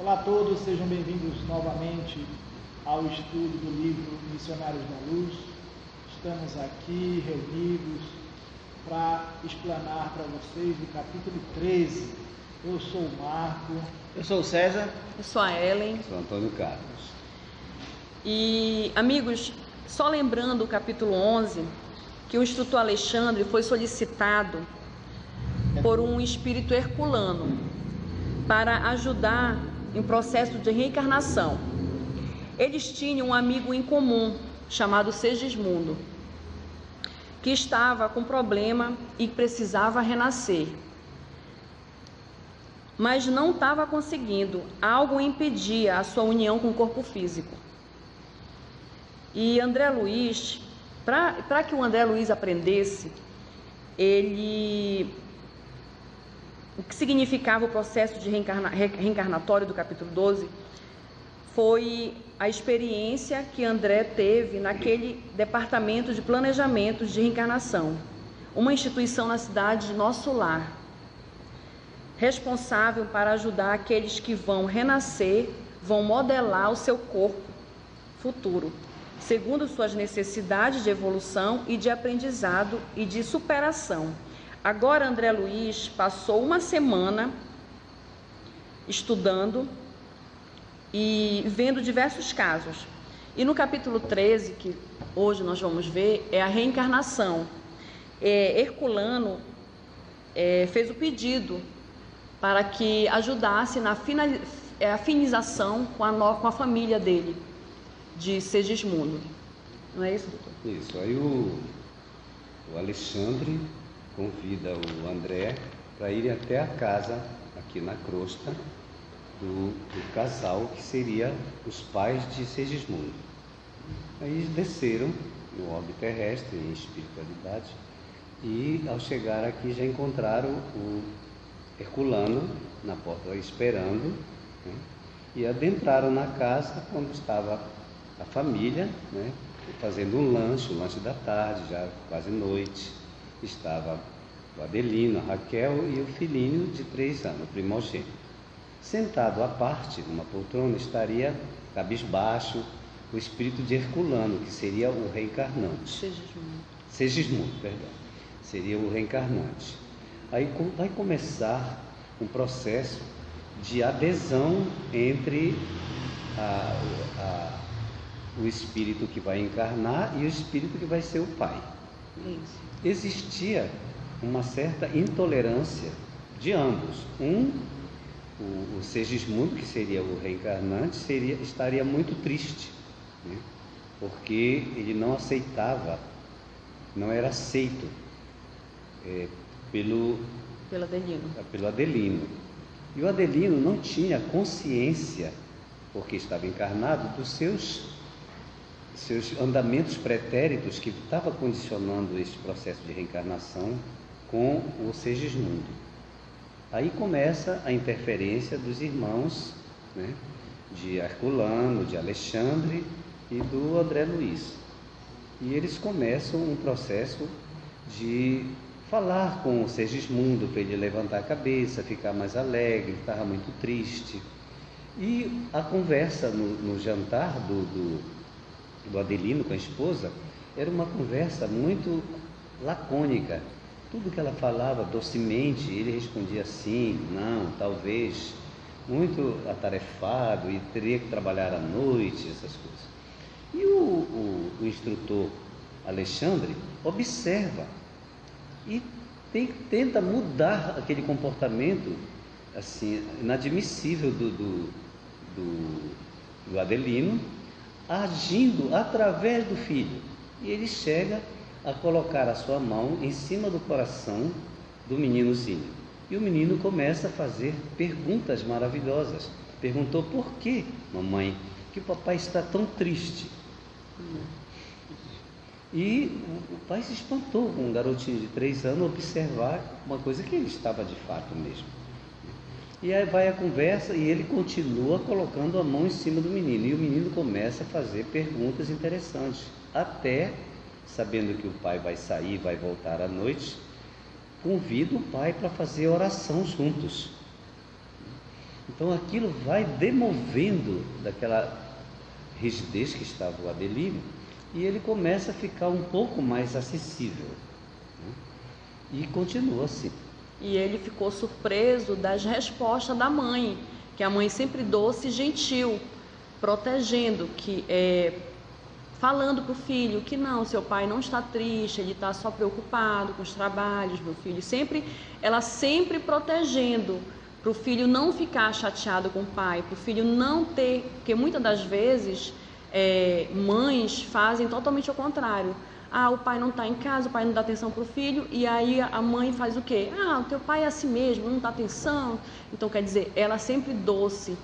Olá a todos, sejam bem-vindos novamente ao estudo do livro Missionários da Luz. Estamos aqui reunidos para explanar para vocês o capítulo 13. Eu sou o Marco. Eu sou o César. Eu sou a Ellen. Eu sou o Antônio Carlos. E, amigos, só lembrando o capítulo 11, que o instrutor Alexandre foi solicitado por um espírito herculano para ajudar em processo de reencarnação. Eles tinham um amigo em comum chamado Segismundo, que estava com problema e precisava renascer, mas não estava conseguindo. Algo impedia a sua união com o corpo físico. E André Luiz, para que o André Luiz aprendesse, o que significava o processo de reencarnatório do capítulo 12 foi a experiência que André teve naquele departamento de planejamento de reencarnação, uma instituição na cidade de Nosso Lar, responsável para ajudar aqueles que vão renascer, vão modelar o seu corpo futuro, segundo suas necessidades de evolução e de aprendizado e de superação. Agora André Luiz passou uma semana estudando e vendo diversos casos. E no capítulo 13, que hoje nós vamos ver, é a reencarnação. Herculano fez o pedido para que ajudasse na afinização com a família dele, de Segismundo. Não é isso, doutor? Isso. Aí o Alexandre convida o André para ir até a casa, aqui na crosta, do casal que seria os pais de Segismundo. Aí eles desceram no orbe terrestre, em espiritualidade, e ao chegar aqui já encontraram o Herculano na porta esperando, né? E adentraram na casa quando estava a família, né, fazendo um lanche da tarde, já quase noite. Estava o Adelino, a Raquel e o filhinho de 3 anos, o primogênito. Sentado à parte, numa poltrona, estaria cabisbaixo o espírito de Herculano, que seria o reencarnante. Segismundo, perdão. Seria o reencarnante. Aí vai começar um processo de adesão entre o espírito que vai encarnar e o espírito que vai ser o pai. Isso. Existia uma certa intolerância de ambos. O Segismundo, que seria o reencarnante, estaria muito triste, né? Porque ele não aceitava, não era aceito pelo Adelino. E o Adelino não tinha consciência, porque estava encarnado, dos seus andamentos pretéritos que estava condicionando esse processo de reencarnação com o Segismundo. Aí começa a interferência dos irmãos, né, de Herculano, de Alexandre e do André Luiz. E eles começam um processo de falar com o Segismundo para ele levantar a cabeça, ficar mais alegre, estava muito triste. E a conversa no jantar do Adelino com a esposa era uma conversa muito lacônica. Tudo que ela falava docemente, ele respondia sim, não, talvez, muito atarefado e teria que trabalhar à noite, essas coisas. E o instrutor Alexandre observa e tenta mudar aquele comportamento assim, inadmissível do Adelino, agindo através do filho. E ele chega a colocar a sua mão em cima do coração do meninozinho. E o menino começa a fazer perguntas maravilhosas. Perguntou: por que, mamãe, que o papai está tão triste? E o pai se espantou com um garotinho de 3 anos observar uma coisa que ele estava de fato mesmo. E aí vai a conversa e ele continua colocando a mão em cima do menino. E o menino começa a fazer perguntas interessantes. Até, sabendo que o pai vai sair, vai voltar à noite, convida o pai para fazer oração juntos. Então aquilo vai demovendo daquela rigidez que estava o Adelino, e ele começa a ficar um pouco mais acessível, né? E continua assim. E ele ficou surpreso das respostas da mãe, que a mãe sempre doce e gentil, protegendo, falando para o filho que não, seu pai não está triste, ele está só preocupado com os trabalhos, meu filho. Ela sempre protegendo, para o filho não ficar chateado com o pai, para o filho não ter, porque muitas das vezes mães fazem totalmente ao contrário. O pai não está em casa, o pai não dá atenção para o filho, e aí a mãe faz o quê? O teu pai é assim mesmo, não dá atenção. Então, quer dizer, ela sempre doce,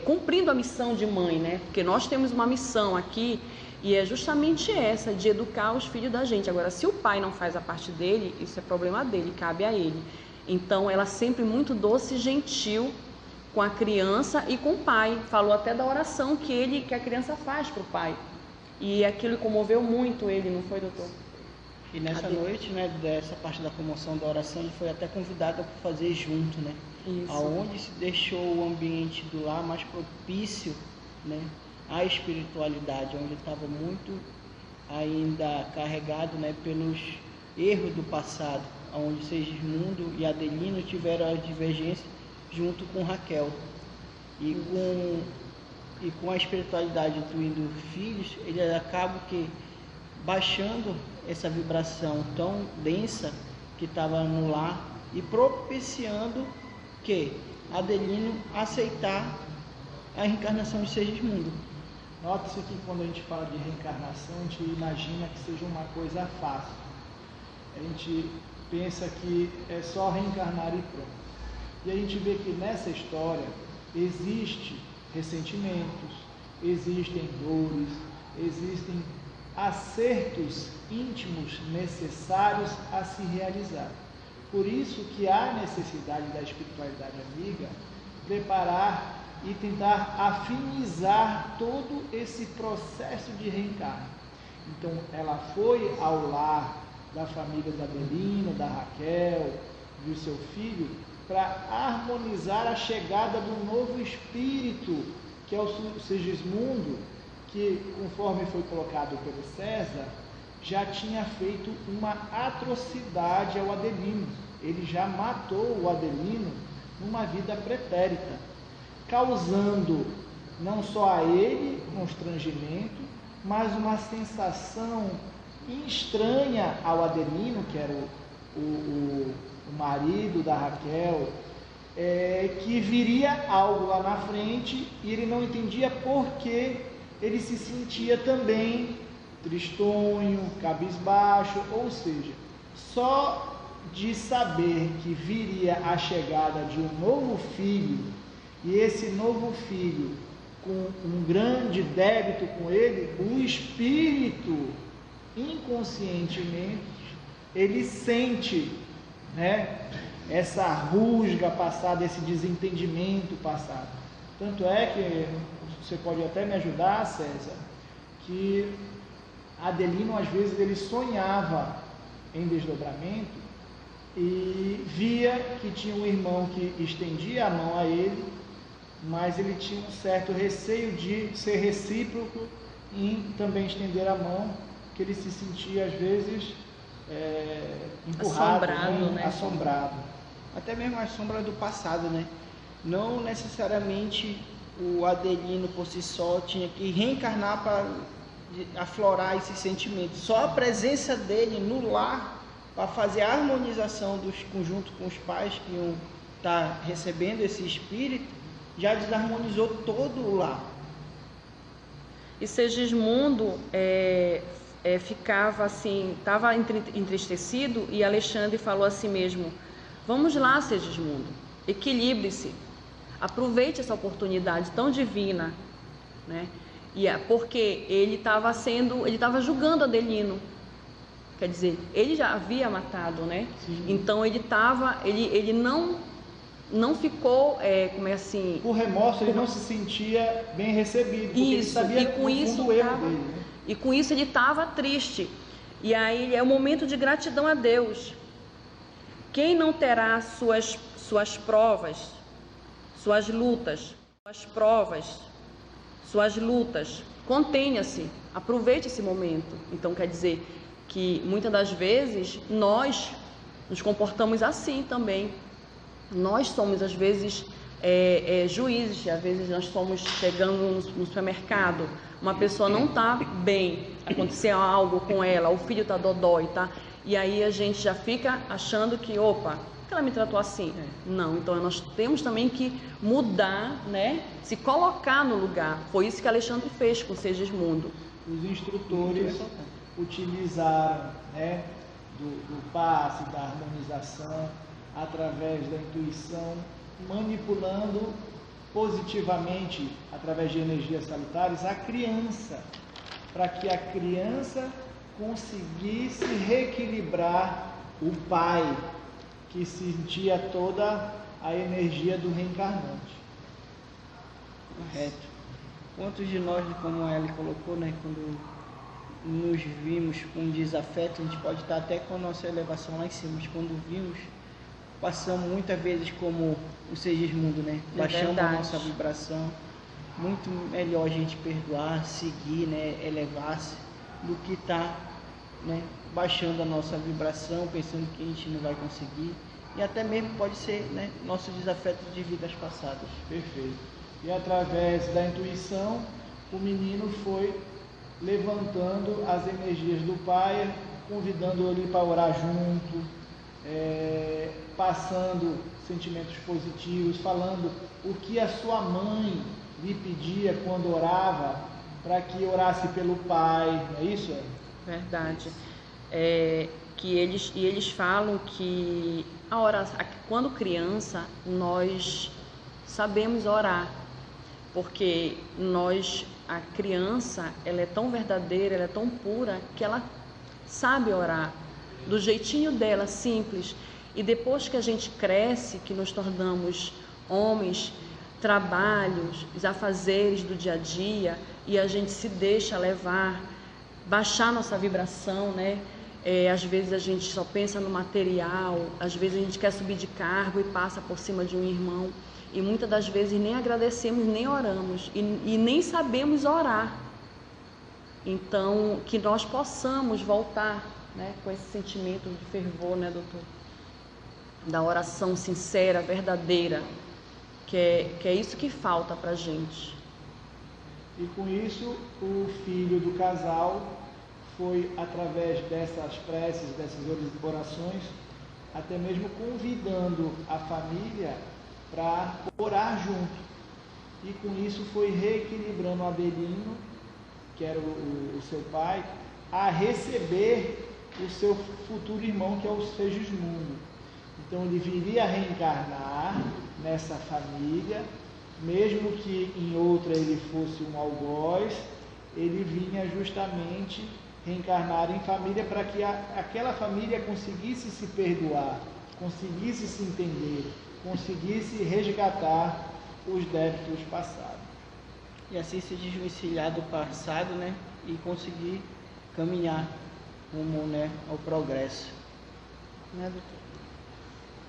cumprindo a missão de mãe, né? Porque nós temos uma missão aqui, e é justamente essa, de educar os filhos da gente. Agora, se o pai não faz a parte dele, isso é problema dele, cabe a ele. Então, ela sempre muito doce e gentil com a criança e com o pai. Falou até da oração que a criança faz para o pai. E aquilo comoveu muito ele, não foi, doutor? E nessa noite, né, dessa parte da comoção da oração, ele foi até convidado a fazer junto, né? Isso. Aonde se deixou o ambiente do lar mais propício, né, à espiritualidade, onde estava muito ainda carregado, né, pelos erros do passado, onde Segismundo e Adelino tiveram a divergência junto com Raquel. E com a espiritualidade incluindo filhos, ele acaba baixando essa vibração tão densa que estava no lar e propiciando que Adelino aceitar a reencarnação de Segismundo. Nota-se que quando a gente fala de reencarnação, a gente imagina que seja uma coisa fácil. A gente pensa que é só reencarnar e pronto. E a gente vê que nessa história existe ressentimentos, existem dores, existem acertos íntimos necessários a se realizar. Por isso que há necessidade da espiritualidade amiga preparar e tentar afinizar todo esse processo de reencarne. Então, ela foi ao lar da família da Adelino, da Raquel, do seu filho, para harmonizar a chegada do novo espírito, que é o Segismundo, que, conforme foi colocado pelo César, já tinha feito uma atrocidade ao Adelino. Ele já matou o Adelino numa vida pretérita, causando não só a ele constrangimento, mas uma sensação estranha ao Adelino, que era o marido da Raquel, que viria algo lá na frente e ele não entendia por que ele se sentia também tristonho, cabisbaixo, ou seja, só de saber que viria a chegada de um novo filho, e esse novo filho com um grande débito com ele, o espírito inconscientemente ele sente, né, essa rusga passada, esse desentendimento passado. Tanto é que você pode até me ajudar, César, que Adelino às vezes ele sonhava em desdobramento e via que tinha um irmão que estendia a mão a ele, mas ele tinha um certo receio de ser recíproco em também estender a mão, que ele se sentia às vezes empurrado, assombrado. Até mesmo a sombra do passado, né? Não necessariamente o Adelino por si só tinha que reencarnar para aflorar esse sentimento. Só a presença dele no lar para fazer a harmonização dos conjuntos com os pais que iam estar recebendo esse espírito já desarmonizou todo o lar. E Segismundo ficava assim, estava entristecido, e Alexandre falou assim mesmo: vamos lá, Segismundo, equilibre-se, aproveite essa oportunidade tão divina, né? Porque ele estava julgando Adelino, quer dizer, ele já havia matado, né? Sim. Então ele não ficou, como é assim... Por remorso, ele não se sentia bem recebido, porque ele sabia e com isso o erro dele, né? E com isso ele estava triste. E aí é um momento de gratidão a Deus. Quem não terá suas provas, suas lutas, suas provas, suas lutas. Contenha-se, aproveite esse momento. Então quer dizer que muitas das vezes nós nos comportamos assim também. Nós somos às vezes juízes, às vezes nós somos chegando no supermercado, uma pessoa não está bem, aconteceu algo com ela, o filho está dodói, tá? E aí a gente já fica achando que, opa, por que ela me tratou assim? Não, então nós temos também que mudar, né? Se colocar no lugar. Foi isso que Alexandre fez com Segismundo. Os instrutores utilizaram, né, do passe, da harmonização, através da intuição, manipulando positivamente, através de energias salutares, a criança, para que a criança conseguisse reequilibrar o pai, que sentia toda a energia do reencarnante. Correto. Quantos de nós, como ele colocou, né, quando nos vimos com desafeto, a gente pode estar até com a nossa elevação lá em cima, mas quando vimos, passamos muitas vezes como o Segismundo, né? Baixamos a nossa vibração. Muito melhor a gente perdoar, seguir, né? Elevar-se, do que estar, né, baixando a nossa vibração, pensando que a gente não vai conseguir. E até mesmo pode ser, né, nosso desafeto de vidas passadas. Perfeito. E através da intuição, o menino foi levantando as energias do pai, convidando ele para orar junto, passando sentimentos positivos, falando o que a sua mãe lhe pedia quando orava, para que orasse pelo pai, não é isso? Verdade. Que eles falam que quando criança nós sabemos orar, porque a criança, ela é tão verdadeira, ela é tão pura, que ela sabe orar do jeitinho dela, simples. E depois que a gente cresce, que nos tornamos homens, trabalhos, os afazeres do dia a dia, e a gente se deixa levar, baixar nossa vibração, né? Às vezes a gente só pensa no material, às vezes a gente quer subir de cargo e passa por cima de um irmão, e muitas das vezes nem agradecemos, nem oramos, e nem sabemos orar. Então, que nós possamos voltar, né, com esse sentimento de fervor, né, doutor? Da oração sincera, verdadeira, que é isso que falta para a gente. E com isso, o filho do casal foi, através dessas preces, dessas orações, até mesmo convidando a família para orar junto. E com isso foi reequilibrando o Adelino, que era o seu pai, a receber o seu futuro irmão, que é o Segismundo. Então ele viria a reencarnar nessa família, mesmo que em outra ele fosse um algoz, ele vinha justamente reencarnar em família para que aquela família conseguisse se perdoar, conseguisse se entender, conseguisse resgatar os débitos passados. E assim se desvencilhar do passado, né, e conseguir caminhar rumo, né, ao progresso. Né, doutor?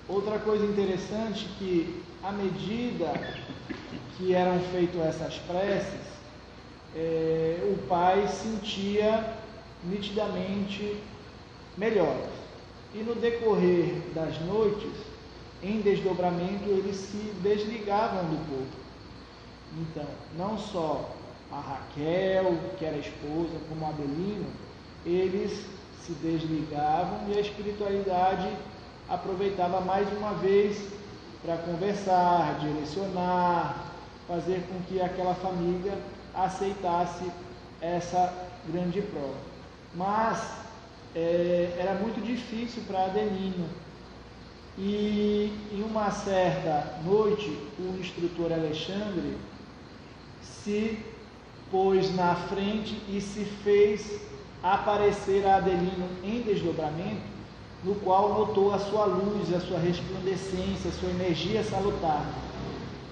Outra coisa interessante, que à medida que eram feitas essas preces, o pai sentia nitidamente melhores. E no decorrer das noites, em desdobramento, eles se desligavam do corpo. Então, não só a Raquel, que era a esposa, como a Adelino, eles se desligavam e a espiritualidade aproveitava mais uma vez para conversar, direcionar, fazer com que aquela família aceitasse essa grande prova. Mas era muito difícil para Adelino. E em uma certa noite, o instrutor Alexandre se pôs na frente e se fez aparecer a Adelino em desdobramento, no qual notou a sua luz, a sua resplandecência, a sua energia salutar.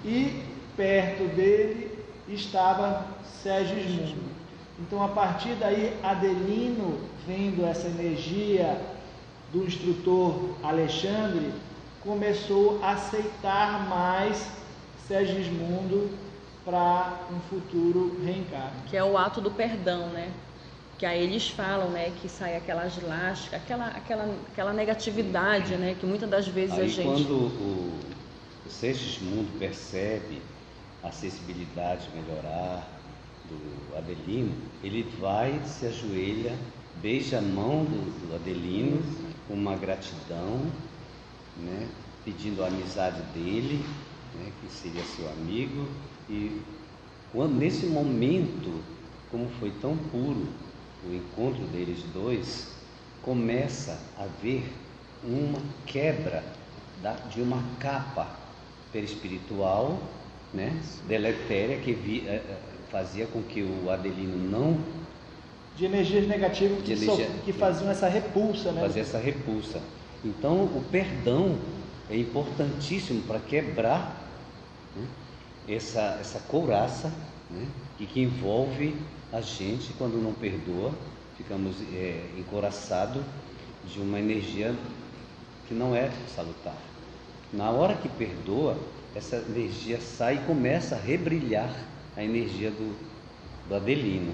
E perto dele estava Segismundo. Então, a partir daí, Adelino, vendo essa energia do instrutor Alexandre, começou a aceitar mais Segismundo para um futuro reencarne. Que é o ato do perdão, né? Que aí eles falam, né, que sai aquelas lascas, aquela negatividade, né, que muitas das vezes aí, a gente... quando o Segismundo percebe a sensibilidade melhorar do Adelino, ele vai, se ajoelha, beija a mão do Adelino com uma gratidão, né, pedindo a amizade dele, né, que seria seu amigo. E quando, nesse momento, como foi tão puro o encontro deles dois, começa a haver uma quebra de uma capa perispiritual, né, deletéria, que fazia com que o Adelino não... De energias negativas que faziam essa repulsa, né? Fazia essa repulsa. Então, o perdão é importantíssimo para quebrar, né, essa couraça, né, que envolve a gente. Quando não perdoa, ficamos encouraçados de uma energia que não é salutar. Na hora que perdoa, essa energia sai e começa a rebrilhar a energia do Adelino.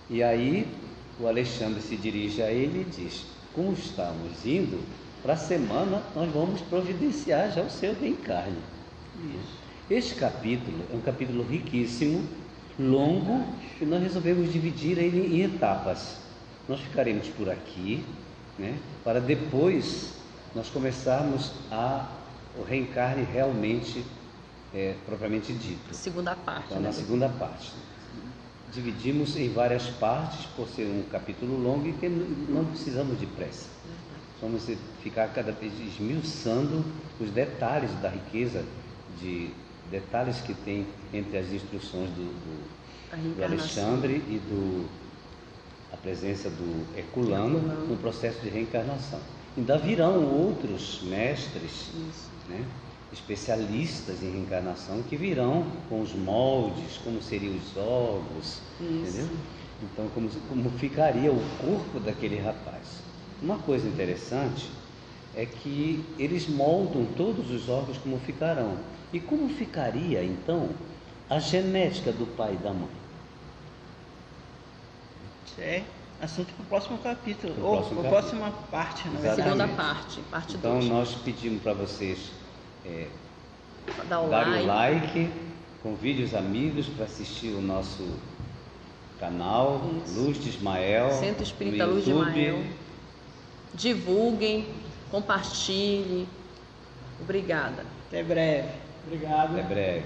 E aí o Alexandre se dirige a ele e diz: como estamos indo para a semana, nós vamos providenciar já o seu reencarne. Este capítulo é um capítulo riquíssimo, longo, e nós resolvemos dividir ele em etapas. Nós ficaremos por aqui, né, para depois nós começarmos o reencarne realmente, propriamente dito. Segunda parte. Então, né? na segunda parte. Dividimos em várias partes, por ser um capítulo longo, e que não precisamos de pressa. Vamos ficar cada vez esmiuçando os detalhes da riqueza, de detalhes que tem entre as instruções do Alexandre e a presença do Herculano no processo de reencarnação. Ainda virão outros mestres, né, especialistas em reencarnação, que virão com os moldes, como seriam os órgãos, entendeu? Então, como ficaria o corpo daquele rapaz. Uma coisa interessante é que eles moldam todos os órgãos como ficarão. E como ficaria, então, a genética do pai e da mãe? É assunto para o próximo capítulo, Próxima parte, né? Exatamente. Segunda parte, parte 2. Então, nós pedimos para vocês Dá o darem like. o like, convide os amigos para assistir o nosso canal, Luz de Ismael, Centro Espírita no Luz de YouTube. Ismael. Divulguem, compartilhem. Obrigada. Até breve. Obrigado. Até breve.